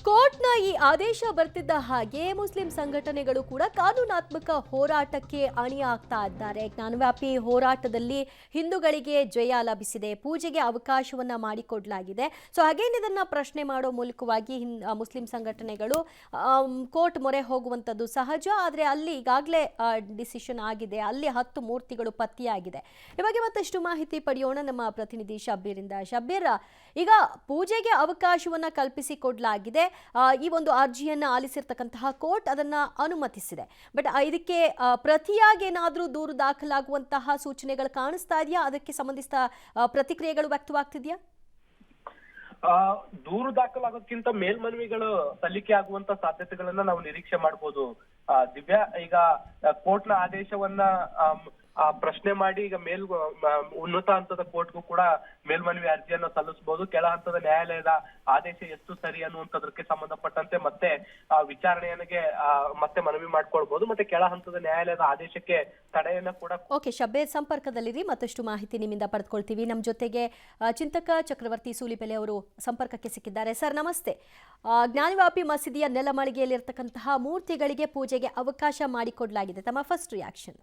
ಕೋರ್ಟ್ನ ಈ ಆದೇಶ ಬರ್ತಿದ್ದ ಹಾಗೆ ಮುಸ್ಲಿಂ ಸಂಘಟನೆಗಳು ಕೂಡ ಕಾನೂನಾತ್ಮಕ ಹೋರಾಟಕ್ಕೆ ಅಣಿಯಾಗ್ತಾ ಇದ್ದಾರೆ. ಜ್ಞಾನವ್ಯಾಪಿ ಹೋರಾಟದಲ್ಲಿ ಹಿಂದೂಗಳಿಗೆ ಜಯ ಲಭಿಸಿದೆ, ಪೂಜೆಗೆ ಅವಕಾಶವನ್ನ ಮಾಡಿಕೊಡಲಾಗಿದೆ. ಸೊ ಹಾಗೇನು ಇದನ್ನ ಪ್ರಶ್ನೆ ಮಾಡೋ ಮೂಲಕವಾಗಿ ಮುಸ್ಲಿಂ ಸಂಘಟನೆಗಳು ಕೋರ್ಟ್ ಮೊರೆ ಹೋಗುವಂಥದ್ದು ಸಹಜ. ಆದರೆ ಅಲ್ಲಿ ಈಗಾಗಲೇ ಡಿಸಿಷನ್ ಆಗಿದೆ, ಅಲ್ಲಿ 10 ಮೂರ್ತಿಗಳು ಪತ್ತೆಯಾಗಿದೆ. ಈ ಬಗ್ಗೆ ಮತ್ತಷ್ಟು ಮಾಹಿತಿ ಪಡೆಯೋಣ ನಮ್ಮ ಪ್ರತಿನಿಧಿ ಶಬ್ಬೀರಿಂದ. ಶಬ್ಬೀರ್, ಈಗ ಪೂಜೆಗೆ ಅವಕಾಶವನ್ನ ಕಲ್ಪಿಸಿಕೊಡಲಾಗಿದೆ. ಈ ಒಂದು ಅರ್ಜಿಯನ್ನು ಆಲಿಸಿರ್ತಕ್ಕಂತಹ ಕೋರ್ಟ್ ಅದನ್ನ ಅನುಮತಿಸಿದೆ. ಬಟ್ ಇದಕ್ಕೆ ಪ್ರತಿಯಾಗಿ ಏನಾದರೂ ದೂರು ದಾಖಲಾಗುವಂತಹ ಸೂಚನೆಗಳು ಕಾಣಿಸ್ತಾ ಇದೆಯಾ? ಅದಕ್ಕೆ ಸಂಬಂಧಿಸಿದ ಪ್ರತಿಕ್ರಿಯೆಗಳು ವ್ಯಕ್ತವಾಗ್ತಿದೆಯಾ? ದೂರು ದಾಖಲಾಗೋದ್ಕಿಂತ ಮೇಲ್ಮನವಿಗಳು ಸಲ್ಲಿಕೆ ಆಗುವಂತ ಸಾಧ್ಯತೆಗಳನ್ನ ನಾವು ನಿರೀಕ್ಷೆ ಮಾಡಬಹುದು. ದಿವ್ಯಾ, ಈಗ ಕೋರ್ಟ್ನ ಆದೇಶವನ್ನ ಪ್ರಶ್ನೆ ಮಾಡಿ ಈಗ ಉನ್ನತ ಹಂತದ ಕೋರ್ಟ್ಗೂ ಕೂಡ ಮೇಲ್ಮನವಿ ಅರ್ಜಿಯನ್ನ ಸಲ್ಲಿಸಬಹುದು. ಕೆಳ ಹಂತದ ನ್ಯಾಯಾಲಯದ ಆದೇಶ ಎಷ್ಟು ಸರಿ ಅನ್ನುವಂಥದಕ್ಕೆ ಸಂಬಂಧಪಟ್ಟಂತೆ ಮತ್ತೆ ವಿಚಾರಣೆಗೆ ಮತ್ತೆ ಮನವಿ ಮಾಡ್ಕೊಳ್ಬಹುದು. ಮತ್ತೆ ಕೆಳ ಹಂತದ ನ್ಯಾಯಾಲಯದ ಆದೇಶಕ್ಕೆ ತಡೆಯನ್ನ ಕೂಡ. ಓಕೆ ಶಬ್ಬೀರ್, ಸಂಪರ್ಕದಲ್ಲಿರಿ, ಮತ್ತಷ್ಟು ಮಾಹಿತಿ ನಿಮ್ಮಿಂದ ಪಡೆದುಕೊಳ್ತೀವಿ. ನಮ್ಮ ಜೊತೆಗೆ ಚಿಂತಕ ಚಕ್ರವರ್ತಿ ಸೂಲಿಬೆಲೆ ಅವರು ಸಂಪರ್ಕಕ್ಕೆ ಸಿಕ್ಕಿದ್ದಾರೆ. ಸರ್ ನಮಸ್ತೆ. ಜ್ಞಾನವ್ಯಾಪಿ ಮಸೀದಿಯ ನೆಲಮಾಳಿಗೆಯಲ್ಲಿರ್ತಕ್ಕಂತಹ ಮೂರ್ತಿಗಳಿಗೆ ಪೂಜೆಗೆ ಅವಕಾಶ ಮಾಡಿಕೊಡಲಾಗಿದೆ, ತಮ್ಮ ಫಸ್ಟ್ ರಿಯಾಕ್ಷನ್?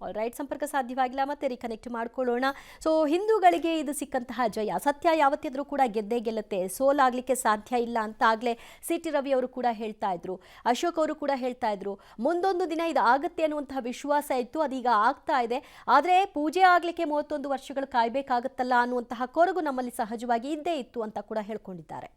ಆಲ್ ರೈಟ್, ಸಂಪರ್ಕ ಸಾಧ್ಯವಾಗಿಲ್ಲ, ಮತ್ತೆ ರೀಕನೆಕ್ಟ್ ಮಾಡ್ಕೊಳ್ಳೋಣ. ಸೊ ಹಿಂದೂಗಳಿಗೆ ಇದು ಸಿಕ್ಕಂತಹ ಜಯ, ಸತ್ಯ ಯಾವತ್ತಿದ್ರೂ ಕೂಡ ಗೆದ್ದೇ ಗೆಲ್ಲುತ್ತೆ, ಸೋಲಾಗ್ಲಿಕ್ಕೆ ಸಾಧ್ಯ ಇಲ್ಲ ಅಂತ ಆಗಲೇ ಸಿ.ಟಿ. ರವಿ ಅವರು ಕೂಡ ಹೇಳ್ತಾ ಇದ್ರು, ಅಶೋಕ್ ಅವರು ಕೂಡ ಹೇಳ್ತಾ ಇದ್ರು. ಮುಂದೊಂದು ದಿನ ಇದು ಆಗುತ್ತೆ ಅನ್ನುವಂತಹ ವಿಶ್ವಾಸ ಇತ್ತು, ಅದೀಗ ಆಗ್ತಾ ಇದೆ. ಆದರೆ ಪೂಜೆ ಆಗ್ಲಿಕ್ಕೆ 31 ವರ್ಷಗಳು ಕಾಯ್ಬೇಕಾಗತ್ತಲ್ಲ ಅನ್ನುವಂತಹ ಕೊರಗು ನಮ್ಮಲ್ಲಿ ಸಹಜವಾಗಿ ಇದ್ದೇ ಇತ್ತು ಅಂತ ಕೂಡ ಹೇಳ್ಕೊಂಡಿದ್ದಾರೆ.